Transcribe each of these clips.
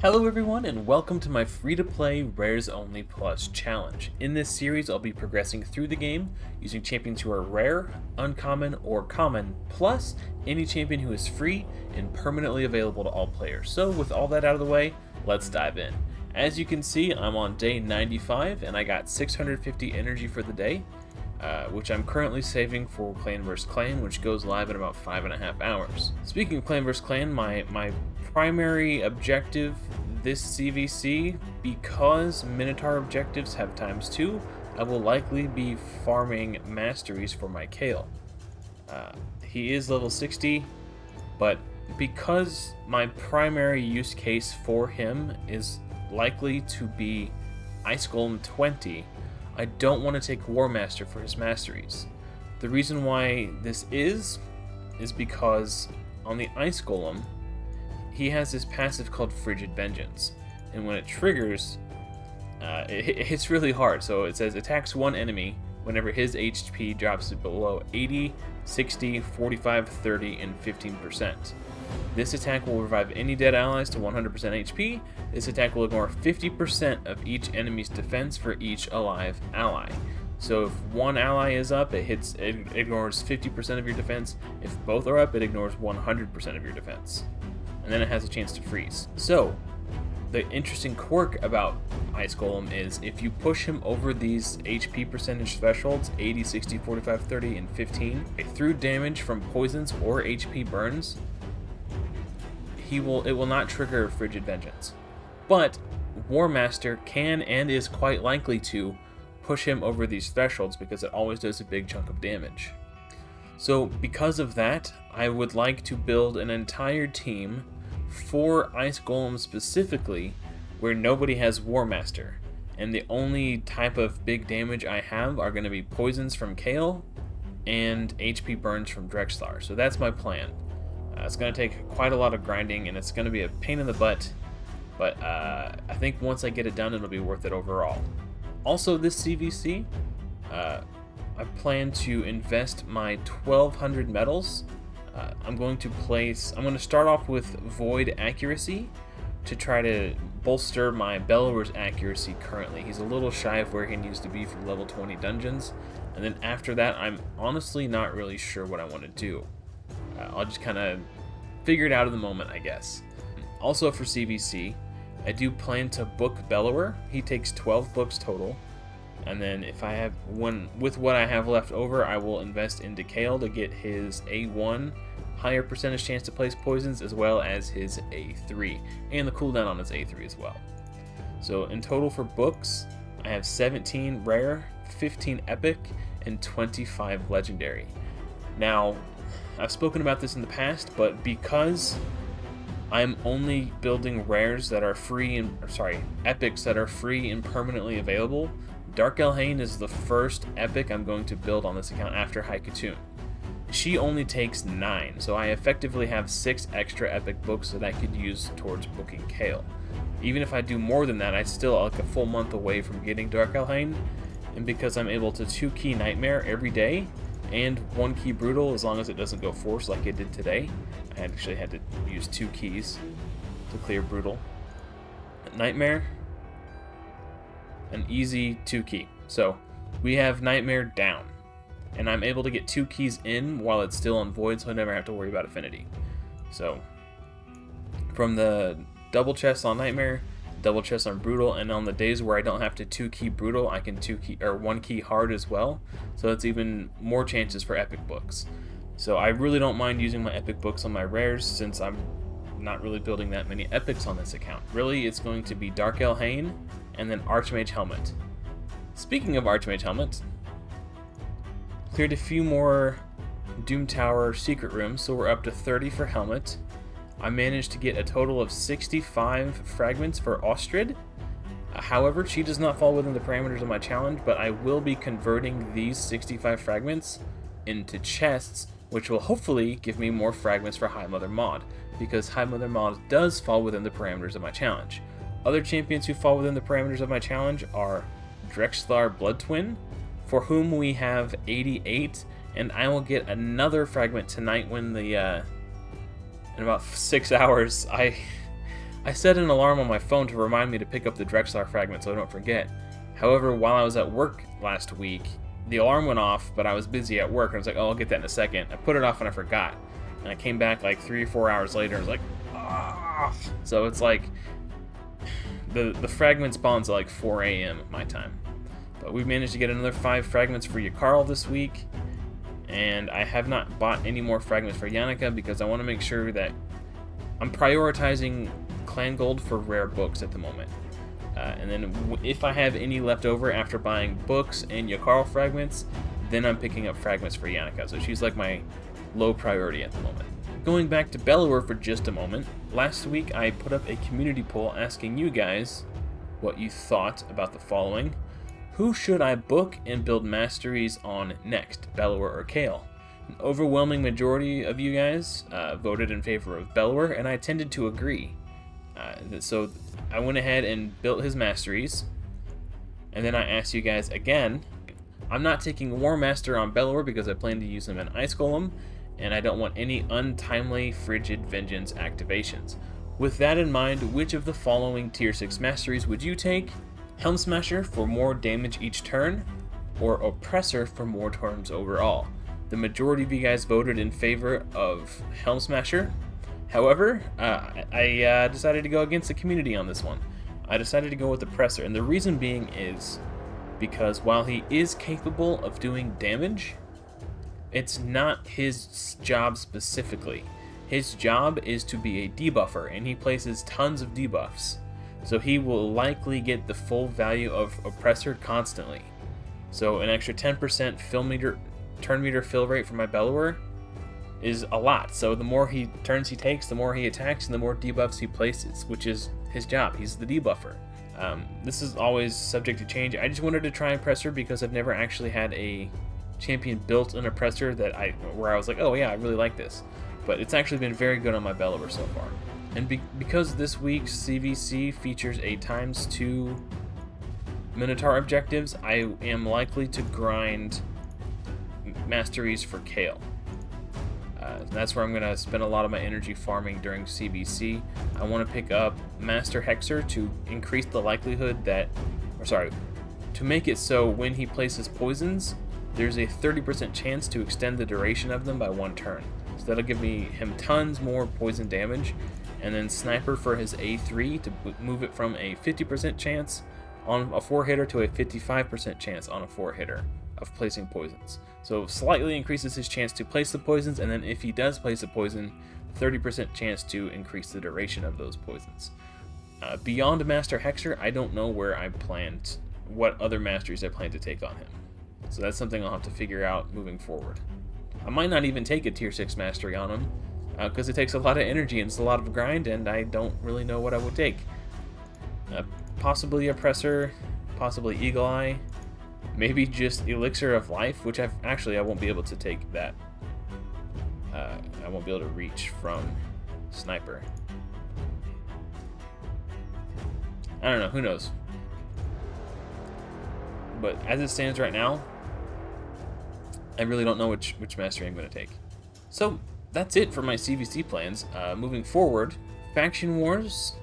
Hello everyone and welcome to my free-to-play Rares Only Plus challenge. In this series I'll be progressing through the game using champions who are rare, uncommon, or common, plus any champion who is free and permanently available to all players. So with all that out of the way, let's dive in. As you can see, I'm on day 95 and I got 650 energy for the day, which I'm currently saving for Clan vs Clan, which goes live in about 5.5 hours. Speaking of Clan vs Clan, my primary objective this CVC, because Minotaur objectives have ×2, I will likely be farming masteries for my Kale. He is level 60, but because my primary use case for him is likely to be Ice Golem 20, I don't want to take War Master for his masteries. The reason why this is because on the Ice Golem, he has this passive called Frigid Vengeance, and when it triggers, it hits really hard. So it says attacks one enemy whenever his HP drops below 80, 60, 45, 30, and 15%. This attack will revive any dead allies to 100% HP. This attack will ignore 50% of each enemy's defense for each alive ally. So if one ally is up, it ignores 50% of your defense. If both are up, it ignores 100% of your defense. And then it has a chance to freeze. So the interesting quirk about Ice Golem is if you push him over these HP percentage thresholds, 80, 60, 45, 30, and 15, through damage from poisons or HP burns, it will not trigger Frigid Vengeance. But War Master can and is quite likely to push him over these thresholds because it always does a big chunk of damage. So because of that, I would like to build an entire team for Ice Golem specifically where nobody has War Master, and the only type of big damage I have are going to be poisons from Kale and HP burns from Drexlar. So that's my plan. It's going to take quite a lot of grinding and it's going to be a pain in the butt, but I think once I get it done it'll be worth it overall. Also this CVC, I plan to invest my 1200 medals. I'm going to start off with Void Accuracy to try to bolster my Bellower's accuracy currently. He's a little shy of where he needs to be for level 20 dungeons. And then after that, I'm honestly not really sure what I want to do. I'll just kind of figure it out in the moment, I guess. Also for CVC, I do plan to book Bellower. He takes 12 books total. And then if I have with what I have left over, I will invest into Kale to get his A1 higher percentage chance to place poisons, as well as his A3 and the cooldown on his A3 as well. So in total for books, I have 17 rare, 15 epic, and 25 legendary. Now, I've spoken about this in the past, but because I'm only building rares that are epics that are free and permanently available, Dark Elhaine is the first epic I'm going to build on this account after High Khatun. She only takes 9, so I effectively have 6 extra epic books that I could use towards booking Kale. Even if I do more than that, I still like a full month away from getting Dark Elhaine, and because I'm able to 2-key Nightmare every day and 1-key Brutal as long as it doesn't go Force like it did today. I actually had to use 2 keys to clear Brutal. Nightmare, an easy 2-key. So we have Nightmare down, and I'm able to get 2 keys in while it's still on Void, so I never have to worry about Affinity. So from the double chest on Nightmare, double chest on Brutal, and on the days where I don't have to 2-key Brutal, I can 1-key Hard as well. So it's even more chances for epic books. So I really don't mind using my epic books on my rares since I'm not really building that many epics on this account. Really, it's going to be Dark Elhaine and then Archmage Helmet. Speaking of Archmage Helmet, cleared a few more Doom Tower secret rooms, so we're up to 30 for Helmet. I managed to get a total of 65 fragments for Ostrid. However, she does not fall within the parameters of my challenge, but I will be converting these 65 fragments into chests, which will hopefully give me more fragments for High Mother Mod, because High Mother Mod does fall within the parameters of my challenge. Other champions who fall within the parameters of my challenge are Drexlar Blood Twin, for whom we have 88, and I will get another fragment tonight when in about 6 hours, I set an alarm on my phone to remind me to pick up the Drexlar fragment so I don't forget. However, while I was at work last week, the alarm went off, but I was busy at work, and I was like, oh, I'll get that in a second. I put it off and I forgot. And I came back like 3 or 4 hours later and was like, ah. So it's like, the fragment spawns at like 4 a.m. my time. But we managed to get another 5 fragments for Yakarl this week. And I have not bought any more fragments for Yannicka because I want to make sure that I'm prioritizing clan gold for rare books at the moment. And then if I have any left over after buying books and Yakarl fragments, then I'm picking up fragments for Yannicka. So she's like my low priority at the moment. Going back to Bellower for just a moment, last week I put up a community poll asking you guys what you thought about the following. Who should I book and build masteries on next, Bellower or Kale? An overwhelming majority of you guys voted in favor of Bellower, and I tended to agree. So I went ahead and built his masteries, and then I asked you guys again. I'm not taking War Master on Bellower because I plan to use him in Ice Golem, and I don't want any untimely Frigid Vengeance activations. With that in mind, which of the following Tier 6 masteries would you take? Helm Smasher for more damage each turn, or Oppressor for more turns overall? The majority of you guys voted in favor of Helm Smasher. However, I decided to go against the community on this one. I decided to go with the Pressor, and the reason being is because while he is capable of doing damage, it's not his job specifically. His job is to be a debuffer, and he places tons of debuffs. So he will likely get the full value of Oppressor constantly. So an extra 10% turn meter fill rate for my Bellower is a lot. So the more turns he takes, the more he attacks, and the more debuffs he places, which is his job. He's the debuffer. This is always subject to change. I just wanted to try Pressor because I've never actually had a champion built an Oppressor where I was like, oh yeah, I really like this. But it's actually been very good on my Bellower so far. And because this week's CVC features a ×2 Minotaur objectives, I am likely to grind masteries for Kale. That's where I'm going to spend a lot of my energy farming during CVC. I want to pick up Master Hexer to increase the likelihood to make it so when he places poisons, there's a 30% chance to extend the duration of them by 1 turn. So that'll give him tons more poison damage. And then Sniper for his A3 to move it from a 50% chance on a 4-hitter to a 55% chance on a 4-hitter of placing poisons. So slightly increases his chance to place the poisons, and then if he does place a poison, 30% chance to increase the duration of those poisons. Beyond Master Hexer, I don't know what other masteries I plan to take on him. So that's something I'll have to figure out moving forward. I might not even take a Tier 6 mastery on him, because it takes a lot of energy and it's a lot of grind, and I don't really know what I would take. Possibly a Pressor, possibly Eagle Eye, maybe just Elixir of Life, which I won't be able to take that. I won't be able to reach from Sniper. I don't know, who knows? But as it stands right now, I really don't know which mastery I'm going to take. So that's it for my CVC plans. Moving forward, Faction Wars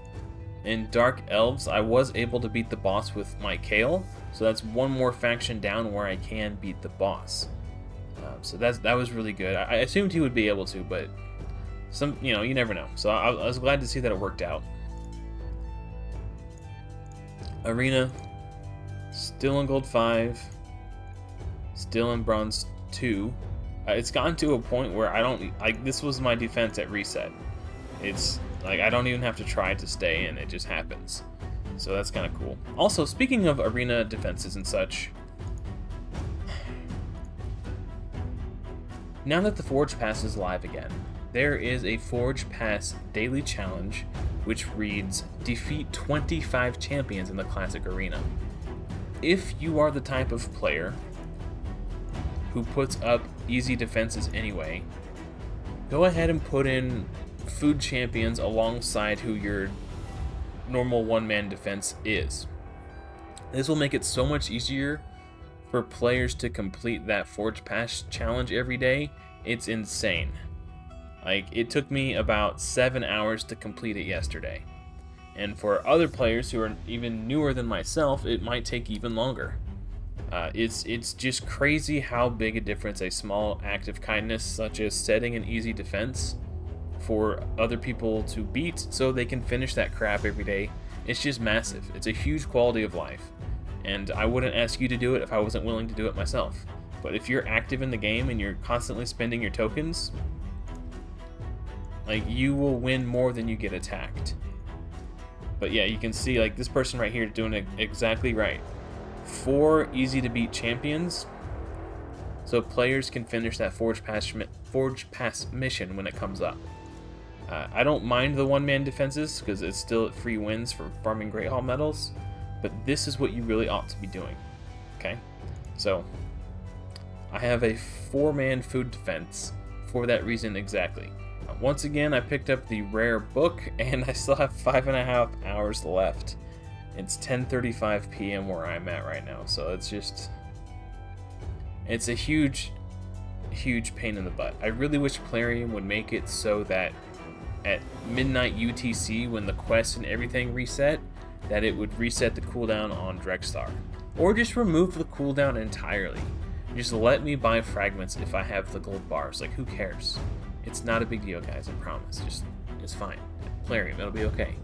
and Dark Elves, I was able to beat the boss with my Kale, so that's one more faction down where I can beat the boss. So that was really good. I assumed he would be able to, but you never know. So I was glad to see that it worked out. Arena, still in Gold 5, still in Bronze 2. It's gotten to a point where this was my defense at reset. It's like I don't even have to try to stay in, it just happens. So that's kind of cool. Also, speaking of arena defenses and such, now that the Forge Pass is live again, there is a Forge Pass daily challenge which reads, defeat 25 champions in the Classic Arena. If you are the type of player who puts up easy defenses anyway, go ahead and put in food champions alongside who your normal one-man defense is. This will make it so much easier for players to complete that Forge Pass challenge every day. It's insane. Like, it took me about 7 hours to complete it yesterday. And for other players who are even newer than myself, it might take even longer. It's just crazy how big a difference a small act of kindness, such as setting an easy defense for other people to beat so they can finish that crap every day. It's just massive. It's a huge quality of life. And I wouldn't ask you to do it if I wasn't willing to do it myself. But if you're active in the game and you're constantly spending your tokens, like, you will win more than you get attacked. But yeah, you can see, like, this person right here doing it exactly right. 4 easy to beat champions, so players can finish that Forge Pass mission when it comes up. I don't mind the one-man defenses because it's still free wins for farming Great Hall medals, but this is what you really ought to be doing. Okay, so I have a 4-man food defense for that reason exactly. Once again, I picked up the rare book, and I still have 5.5 hours left. It's 10:35 p.m. where I'm at right now, so it's a huge pain in the butt. I really wish Plarium would make it so that at midnight UTC, when the quest and everything reset, that it would reset the cooldown on Drexthar. Or just remove the cooldown entirely. Just let me buy fragments if I have the gold bars. Like, who cares? It's not a big deal, guys, I promise. It's fine. Plarium, it'll be okay.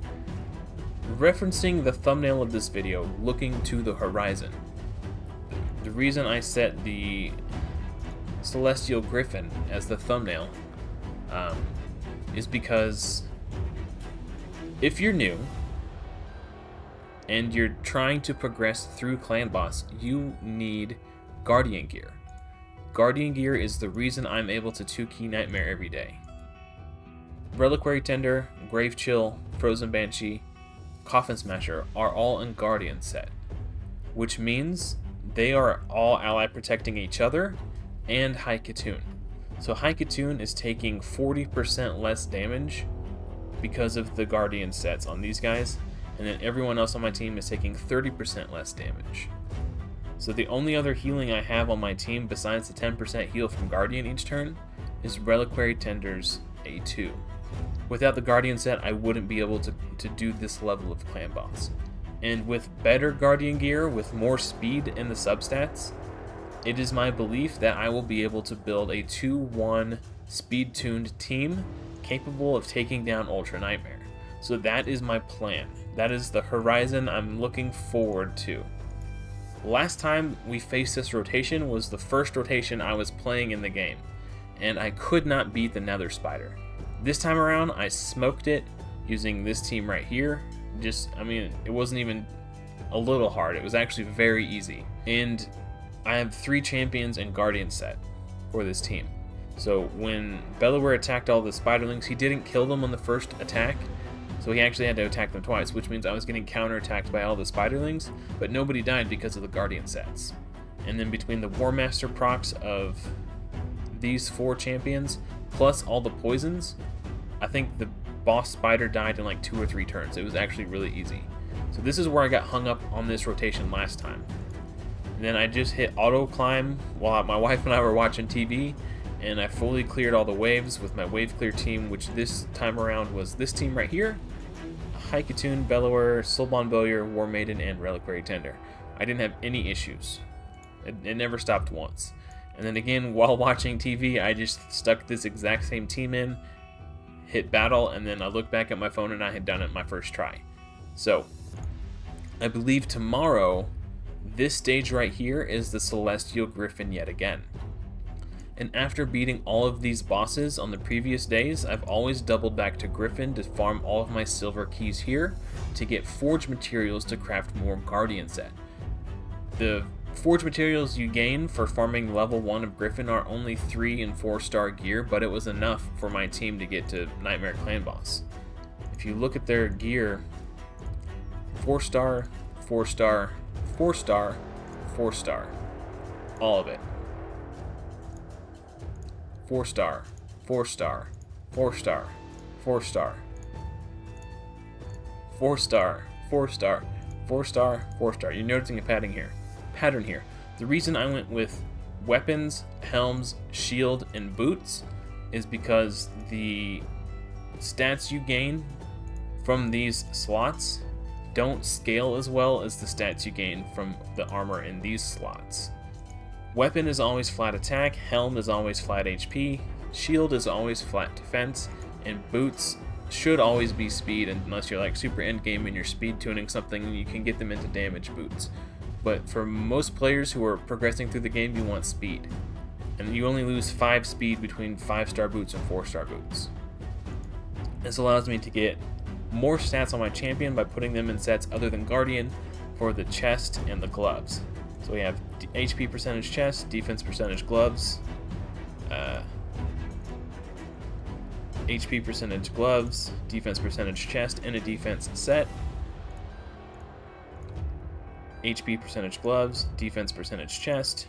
Referencing the thumbnail of this video, looking to the horizon. The reason I set the Celestial Griffin as the thumbnail is because if you're new and you're trying to progress through Clan Boss, you need Guardian gear. Guardian gear is the reason I'm able to 2-key Nightmare every day. Reliquary Tender, Grave Chill, Frozen Banshee, Coffin Smasher are all in Guardian set, which means they are all ally protecting each other and High Katoon. So High Katoon is taking 40% less damage because of the Guardian sets on these guys, and then everyone else on my team is taking 30% less damage. So the only other healing I have on my team besides the 10% heal from Guardian each turn is Reliquary Tender's A2. Without the Guardian set, I wouldn't be able to do this level of Clan Boss. And with better Guardian gear, with more speed in the substats, it is my belief that I will be able to build a 2-1 speed-tuned team capable of taking down Ultra Nightmare. So that is my plan. That is the horizon I'm looking forward to. Last time we faced this rotation was the first rotation I was playing in the game, and I could not beat the Nether Spider. This time around, I smoked it using this team right here. It wasn't even a little hard. It was actually very easy. And I have 3 champions and Guardian set for this team. So when Belaware attacked all the Spiderlings, he didn't kill them on the first attack, so he actually had to attack them twice, which means I was getting counterattacked by all the Spiderlings, but nobody died because of the Guardian sets. And then between the War Master procs of these 4 champions, plus all the poisons, I think the boss spider died in like 2 or 3 turns. It was actually really easy. So this is where I got hung up on this rotation last time. And then I just hit auto climb while my wife and I were watching TV, and I fully cleared all the waves with my wave clear team, which this time around was this team right here: High Katoon, Bellower, Soulbond Bowyer, War Maiden, and Reliquary Tender. I didn't have any issues. It never stopped once. And then again, while watching TV, I just stuck this exact same team in, hit battle, and then I looked back at my phone and I had done it my first try. So I believe tomorrow, this stage right here is the Celestial Griffin yet again. And after beating all of these bosses on the previous days, I've always doubled back to Griffin to farm all of my silver keys here to get forge materials to craft more Guardian set. The forge materials you gain for farming level 1 of Griffin are only 3 and 4-star gear, but it was enough for my team to get to Nightmare Clan Boss. If you look at their gear, 4-star, 4-star, 4-star, 4-star, all of it. 4-star, 4-star, 4-star, 4-star, 4-star, 4-star, 4-star, 4-star. You're noticing a pattern here. The reason I went with weapons, helms, shield, and boots is because the stats you gain from these slots don't scale as well as the stats you gain from the armor in these slots. Weapon is always flat attack, helm is always flat HP, shield is always flat defense, and boots should always be speed unless you're like super endgame and you're speed tuning something, you can get them into damage boots. But for most players who are progressing through the game, you want speed. And you only lose 5 speed between 5-star boots and 4-star boots. This allows me to get more stats on my champion by putting them in sets other than Guardian for the chest and the gloves. So we have HP percentage chest, defense percentage gloves, HP percentage gloves, defense percentage chest, and a defense set. HP percentage gloves, defense percentage chest.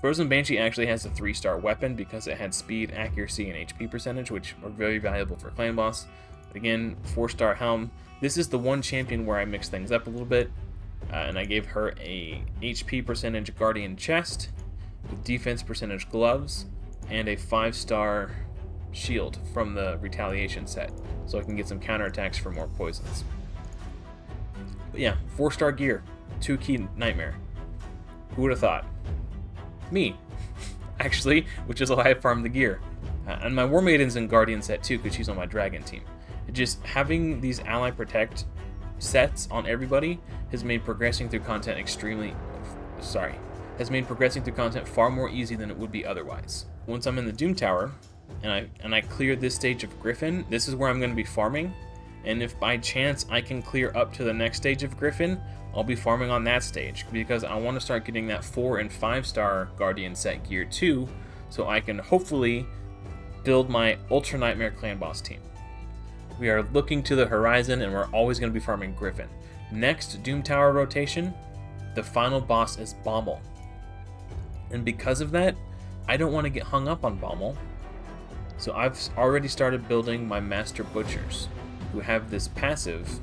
Frozen Banshee actually has a 3-star weapon because it had speed, accuracy, and HP percentage, which are very valuable for clan boss. But again, 4-star helm. This is the one champion where I mixed things up a little bit, and I gave her a HP percentage Guardian chest, with defense percentage gloves, and a 5-star shield from the retaliation set, so I can get some counterattacks for more poisons. But yeah, 4-star gear, 2-key nightmare. Who would have thought? Me, actually, which is why I farmed the gear. And my War Maiden's in Guardian set too, because she's on my Dragon team. Just having these ally protect sets on everybody has made progressing through content far more easy than it would be otherwise. Once I'm in the Doom Tower, and I clear this stage of Griffin, this is where I'm going to be farming. And if by chance I can clear up to the next stage of Griffin, I'll be farming on that stage, because I want to start getting that 4 and 5-star Guardian set gear too, so I can hopefully build my Ultra Nightmare Clan Boss team. We are looking to the horizon, and we're always going to be farming Griffin. Next Doom Tower rotation, the final boss is Boml. And because of that, I don't want to get hung up on Boml, so I've already started building my Master Butchers, who have this passive.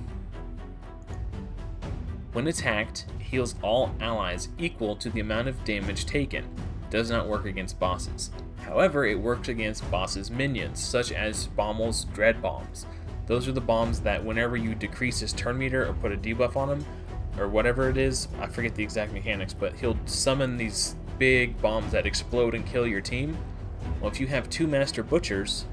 When attacked, heals all allies equal to the amount of damage taken. Does not work against bosses. However, it works against bosses' minions, such as Boml's Dread Bombs. Those are the bombs that whenever you decrease his turn meter or put a debuff on him, or whatever it is, I forget the exact mechanics, but he'll summon these big bombs that explode and kill your team. Well, if you have 2 Master Butchers,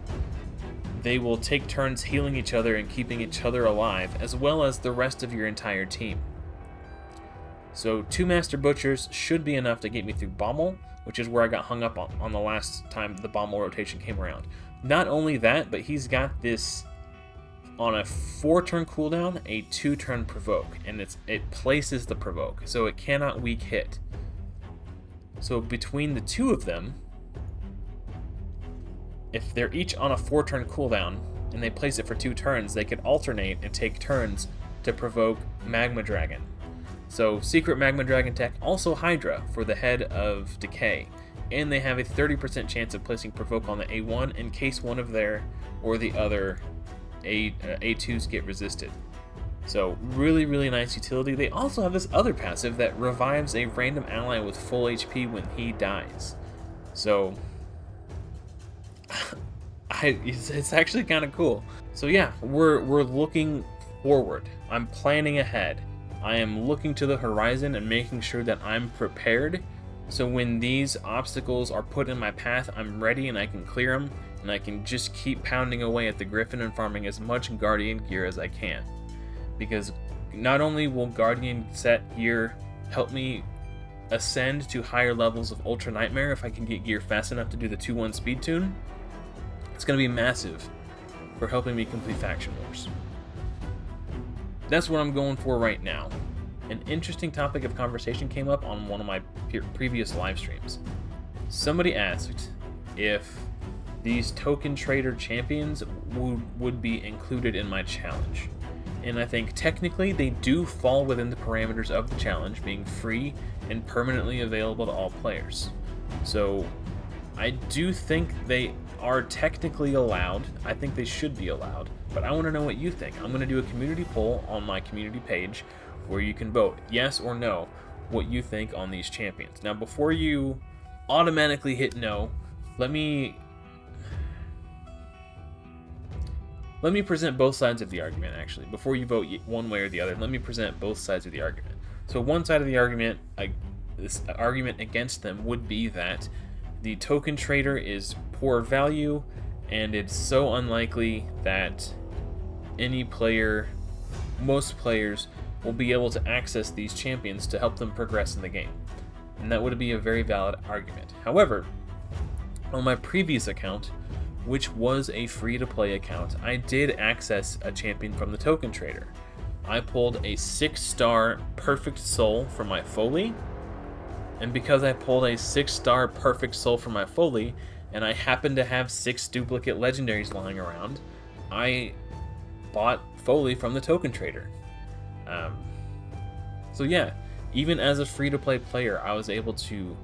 they will take turns healing each other and keeping each other alive, as well as the rest of your entire team. So 2 Master Butchers should be enough to get me through Boml, which is where I got hung up on the last time the Boml rotation came around. Not only that, but he's got this, on a 4-turn cooldown, a 2-turn provoke, and it places the provoke, so it cannot weak hit. So between the 2 of them, if they're each on a 4-turn cooldown, and they place it for 2 turns, they could alternate and take turns to provoke Magma Dragon. So Secret Magma Dragon tech, also Hydra for the Head of Decay, and they have a 30% chance of placing provoke on the A1 in case one of their or the other A2s get resisted. So really, really nice utility. They also have this other passive that revives a random ally with full HP when he dies. So it's actually kind of cool. So yeah, we're looking forward. I'm planning ahead. I am looking to the horizon and making sure that I'm prepared, so when these obstacles are put in my path, I'm ready and I can clear them, and I can just keep pounding away at the Griffin and farming as much Guardian gear as I can. Because not only will Guardian set gear help me ascend to higher levels of Ultra Nightmare if I can get gear fast enough to do the 2-1 speed tune, it's going to be massive for helping me complete Faction Wars. That's what I'm going for right now. An interesting topic of conversation came up on one of my previous live streams. Somebody asked if these token trader champions would be included in my challenge. And I think technically they do fall within the parameters of the challenge, being free and permanently available to all players. So I do think they are technically allowed. I think they should be allowed, but I want to know what you think. I'm going to do a community poll on my community page where you can vote yes or no what you think on these champions. Now, before you automatically hit no, let me let me present both sides of the argument, actually. Before you vote one way or the other, let me present both sides of the argument. So one side of the argument, this argument against them would be that the token trader is poor value, and it's so unlikely that most players will be able to access these champions to help them progress in the game. And that would be a very valid argument. However, on my previous account, which was a free-to-play account, I did access a champion from the token trader. I pulled a 6-star perfect soul for my Foley, and because I pulled a 6-star perfect soul for my Foley, and I happened to have 6 duplicate legendaries lying around, I bought Foley from the token trader. So yeah, even as a free-to-play player, I was able to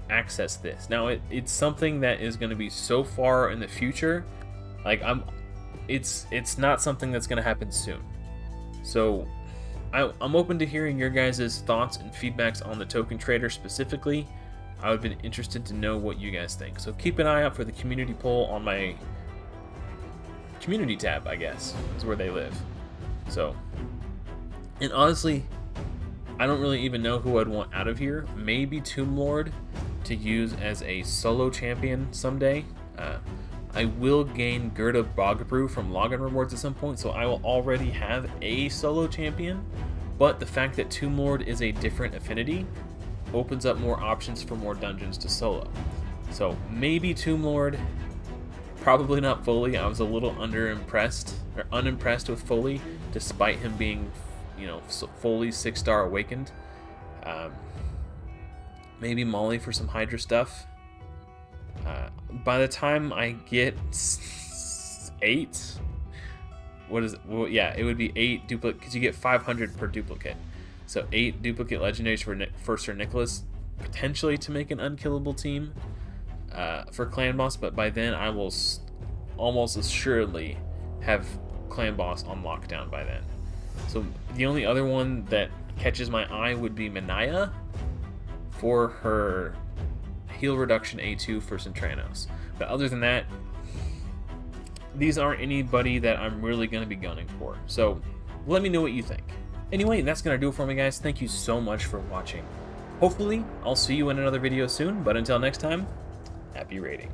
access this. Now it's something that is going to be so far in the future, like it's not something that's going to happen soon. So I'm open to hearing your guys' thoughts and feedbacks on the token trader specifically. I would be interested to know what you guys think. So keep an eye out for the community poll on my community tab, I guess, is where they live. So, and honestly, I don't really even know who I'd want out of here. Maybe Tomb Lord to use as a solo champion someday. I will gain Gerda Bogbrew from login rewards at some point, so I will already have a solo champion. But the fact that Tomb Lord is a different affinity opens up more options for more dungeons to solo. So maybe Tomb Lord, probably not Foley. I was a little unimpressed with Foley, despite him being, Foley's 6-star awakened. Maybe Molly for some Hydra stuff. By the time I get 8, what is it? Well, yeah, it would be 8 duplicate, because you get 500 per duplicate. So 8 duplicate legendaries for Sir Nicholas, potentially to make an unkillable team for Clan Boss, but by then I will almost assuredly have Clan Boss on lockdown by then. So the only other one that catches my eye would be Minaya for her heal reduction A2 for Centranos. But other than that, these aren't anybody that I'm really going to be gunning for. So let me know what you think. Anyway, that's going to do it for me, guys. Thank you so much for watching. Hopefully, I'll see you in another video soon, but until next time, happy raiding.